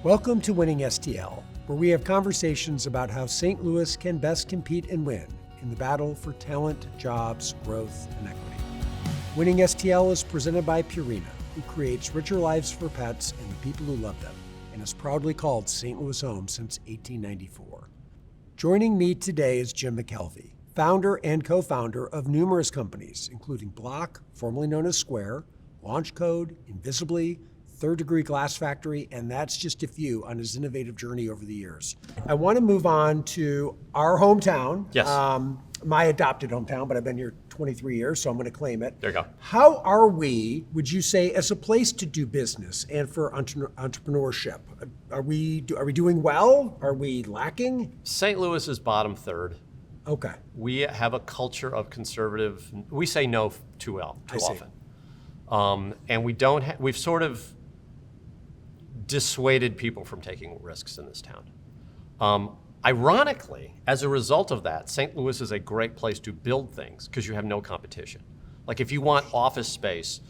Welcome to Winning-stl, where we have conversations about how St. Louis can best compete and win in the battle for talent, jobs, growth, and equity. Winning-stl is presented by Purina, who creates richer lives for pets and the people who love them, and has proudly called St. Louis home since 1894. Joining me today is Jim McKelvey, founder and co-founder of numerous companies, including Block, formerly known as Square, Launch Code, Invisibly, Third Degree Glass Factory, and that's just a few on his innovative journey over the years. I want to move on to our hometown. Yes. My adopted hometown, but I've been here 23 years, so I'm going to claim it. There you go. How are we, would you say, as a place to do business and for entrepreneurship? Are we doing well? Are we lacking? St. Louis is bottom third. Okay. We have a culture of conservative, we say no too often. And we've sort of dissuaded people from taking risks in this town. Ironically, as a result of that, St. Louis is a great place to build things because you have no competition. Like if you want office space,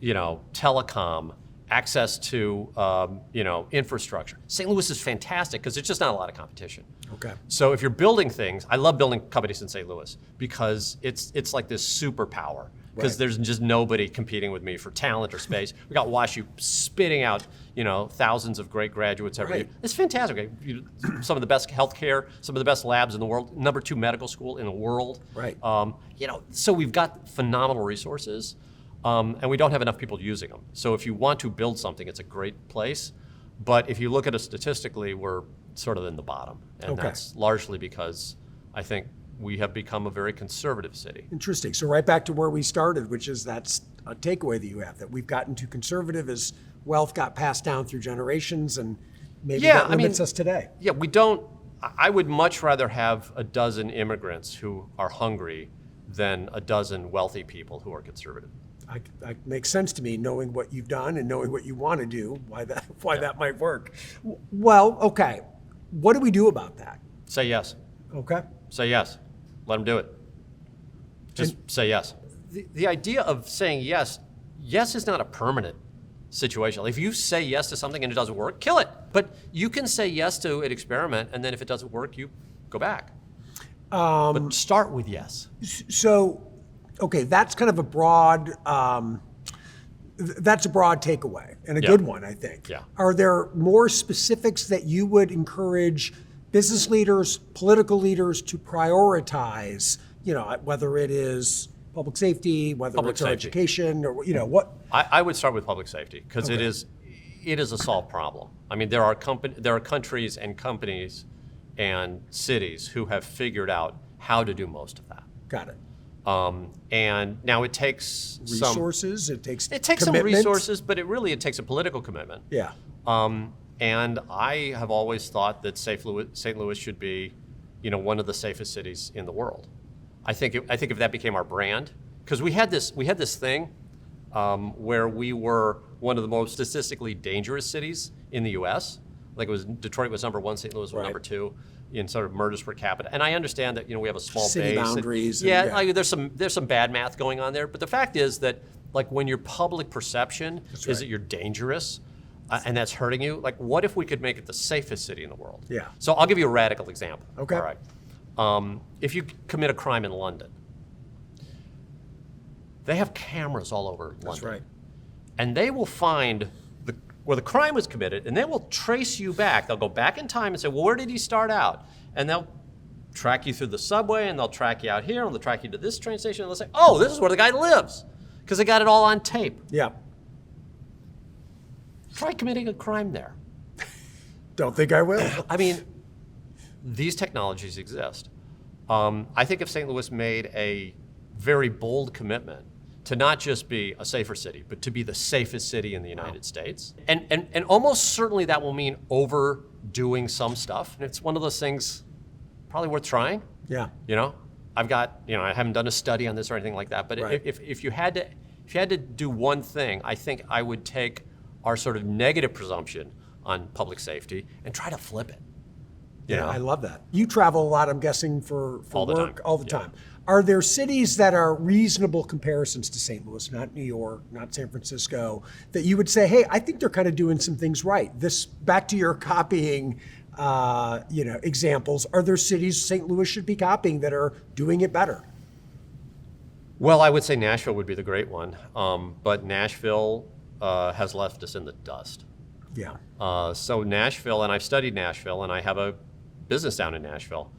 telecom, access to, infrastructure, St. Louis is fantastic because there's just not a lot of competition. Okay. So if you're building things, I love building companies in St. Louis because it's like this superpower. Because there's just nobody competing with me for talent or space. We got WashU spitting out, thousands of great graduates every year. It's fantastic. Some of the best healthcare, some of the best labs in the world, number 2 medical school in the world. Right. So we've got phenomenal resources, and we don't have enough people using them. So if you want to build something, it's a great place. But if you look at us statistically, we're sort of in the bottom, and that's largely because I think we have become a very conservative city. Interesting. So right back to where we started, which is that's a takeaway that you have, that we've gotten too conservative as wealth got passed down through generations, and maybe that limits us today. Yeah, we don't. I would much rather have a dozen immigrants who are hungry than a dozen wealthy people who are conservative. It makes sense to me, knowing what you've done and knowing what you want to do, why that might work. Well, okay. What do we do about that? Say yes. Okay. Say yes. Let them do it. Just say yes. The idea of saying yes is not a permanent situation. If you say yes to something and it doesn't work, kill it. But you can say yes to an experiment, and then if it doesn't work, you go back. But start with yes. So, okay, that's kind of a broad, that's a broad takeaway, and a good one, I think. Yeah. Are there more specifics that you would encourage business leaders, political leaders to prioritize, whether it is public safety, whether it's education, or what? I would start with public safety because it is a solved problem. I mean, there are countries and companies and cities who have figured out how to do most of that. Got it. And now it takes resources. It takes some resources, but it takes a political commitment. Yeah. And I have always thought that St. Louis should be, one of the safest cities in the world. I think if that became our brand, because we had this thing where we were one of the most statistically dangerous cities in the U.S. Like Detroit was number 1, St. Louis was number 2 in sort of murders per capita. And I understand that we have a small city base. Boundaries. Like, there's some bad math going on there. But the fact is that like when your public perception is that you're dangerous. And that's hurting you. Like, what if we could make it the safest city in the world? Yeah. So I'll give you a radical example. Okay. All right. If you commit a crime in London, they have cameras all over London. That's right. And they will find where the crime was committed, and they will trace you back. They'll go back in time and say, well, where did he start out? And they'll track you through the subway, and they'll track you out here, and they'll track you to this train station, and they'll say, oh, this is where the guy lives, because they got it all on tape. Yeah. Try committing a crime there. Don't think I will. I mean, these technologies exist. I think if St. Louis made a very bold commitment to not just be a safer city, but to be the safest city in the United States, and almost certainly that will mean overdoing some stuff. And it's one of those things probably worth trying. Yeah. I haven't done a study on this or anything like that, but if you had to do one thing, I think I would take our sort of negative presumption on public safety and try to flip it. You know? I love that. You travel a lot, I'm guessing, for All the work time. all the Yeah. time. Are there cities that are reasonable comparisons to St. Louis, not New York, not San Francisco, that you would say, hey, I think they're kind of doing some things right? This, back to your copying examples, are there cities St. Louis should be copying that are doing it better? Well, I would say Nashville would be the great one, but Nashville has left us in the dust. Yeah. So Nashville, and I've studied Nashville, and I have a business down in Nashville.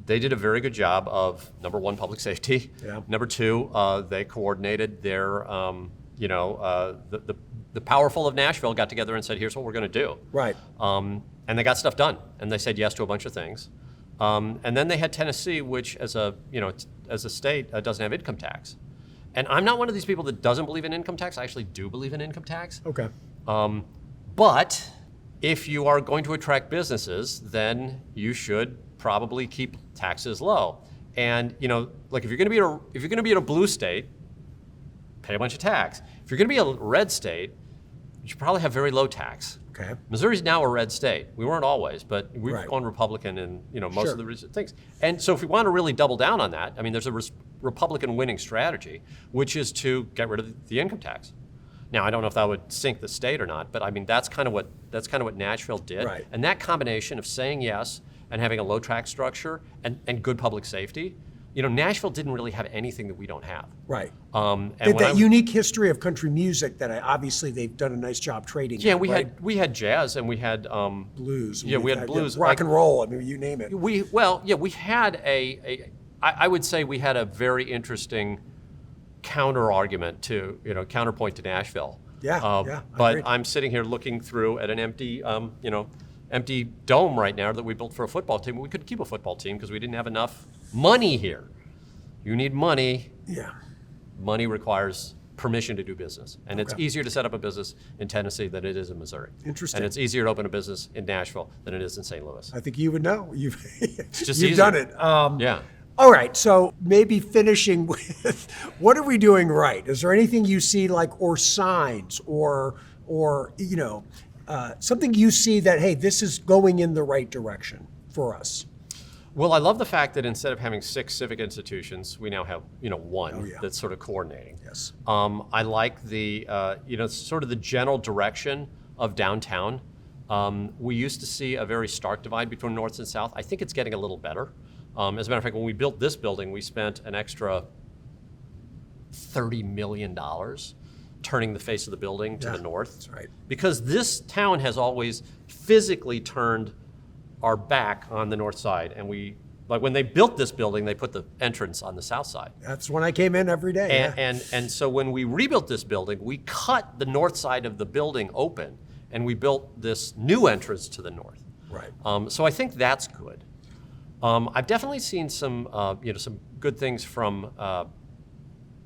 They did a very good job of, number one, public safety. Yeah. Number two, they coordinated their, the powerful of Nashville got together and said, here's what we're going to do. Right. And they got stuff done, and they said yes to a bunch of things. And then they had Tennessee, which as a state doesn't have income tax. And I'm not one of these people that doesn't believe in income tax. I actually do believe in income tax. Okay. But if you are going to attract businesses, then you should probably keep taxes low. And like if you're going to be in a blue state, pay a bunch of tax. If you're going to be a red state, you should probably have very low tax. Okay. Missouri's now a red state. We weren't always, but we've Right. gone Republican in most Sure. of the recent things. And so if we want to really double down on that, I mean, there's a Republican winning strategy, which is to get rid of the income tax. Now, I don't know if that would sink the state or not, but I mean, that's kind of what Nashville did. Right. And that combination of saying yes and having a low tax structure and good public safety, Nashville didn't really have anything that we don't have. Right. And That unique history of country music that obviously they've done a nice job trading. Yeah, in, right? we had jazz and we had Blues. Yeah, we had blues. Rock and roll. I mean, you name it. We had I would say we had a very interesting counterpoint to Nashville. Yeah, But agreed. I'm sitting here looking through at an empty dome right now that we built for a football team. We couldn't keep a football team because we didn't have enough money here. You need money. Yeah. Money requires permission to do business. And it's Okay. easier to set up a business in Tennessee than it is in Missouri. Interesting. And it's easier to open a business in Nashville than it is in St. Louis. I think you would know. You've just you've easier. done it. Yeah. All right. So maybe finishing with, what are we doing right? Is there anything you see or signs or something you see that, hey, this is going in the right direction for us? Well, I love the fact that instead of having 6 civic institutions, we now have one Oh, yeah. that's sort of coordinating. Yes. I like the sort of the general direction of downtown. We used to see a very stark divide between north and south. I think it's getting a little better. As a matter of fact, when we built this building, we spent an extra $30 million turning the face of the building to the north. That's right. Because this town has always physically turned our back on the north side. And when they built this building, they put the entrance on the south side. That's when I came in every day. And so when we rebuilt this building, we cut the north side of the building open and we built this new entrance to the north. Right. So I think that's good. I've definitely seen some good things from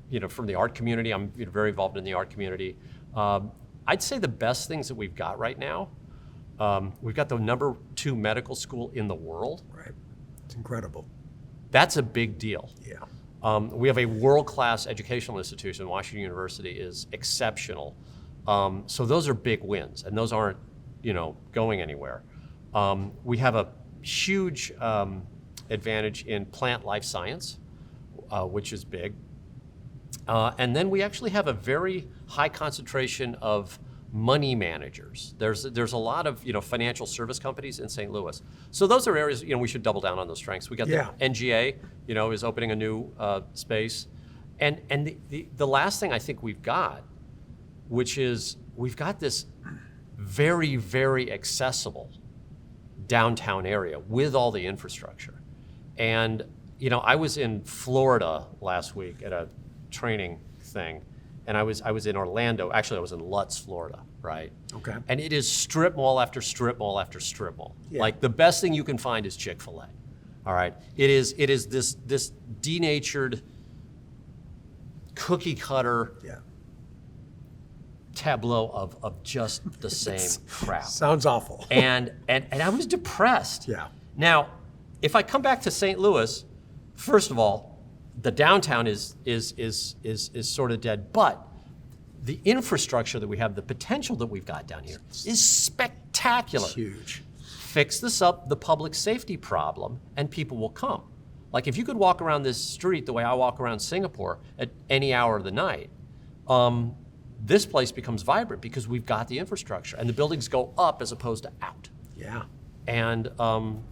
the art community. I'm very involved in the art community. I'd say the best things that we've got right now, we've got the number 2 medical school in the world. Right. It's incredible. That's a big deal. Yeah. We have a world-class educational institution. Washington University is exceptional. So those are big wins, and those aren't, going anywhere. We have a huge advantage in plant life science, which is big. And then we actually have a very high concentration of money managers. There's a lot of financial service companies in St. Louis. So those are areas we should double down on those strengths. We got Yeah. the NGA is opening a new space, and the last thing I think we've got, which is we've got this very, very accessible downtown area with all the infrastructure. And I was in Florida last week at a training thing, and I was in Orlando. Actually, I was in Lutz, Florida, right? Okay. And it is strip mall after strip mall after strip mall. Yeah. Like the best thing you can find is Chick-fil-A. All right. It is this denatured cookie cutter Yeah. tableau of just the same crap. Sounds awful. And I was depressed. Yeah. Now, if I come back to St. Louis, first of all, the downtown is sort of dead, but the infrastructure that we have, the potential that we've got down here is spectacular. It's huge. fix the public safety problem, and people will come. Like if you could walk around this street the way I walk around Singapore at any hour of the night, this place becomes vibrant because we've got the infrastructure and the buildings go up as opposed to out. Yeah. And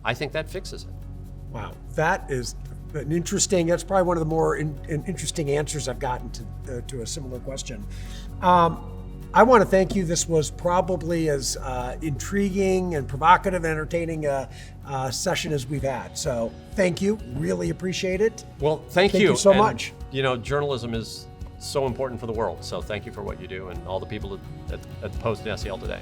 I think that fixes it. Wow, that is an interesting, that's probably one of the more interesting answers I've gotten to a similar question. I want to thank you. This was probably as intriguing and provocative and entertaining a session as we've had. So thank you, really appreciate it. Well, thank you. Thank you so And, much. You know, journalism is so important for the world. So thank you for what you do and all the people at the Post and SEL today.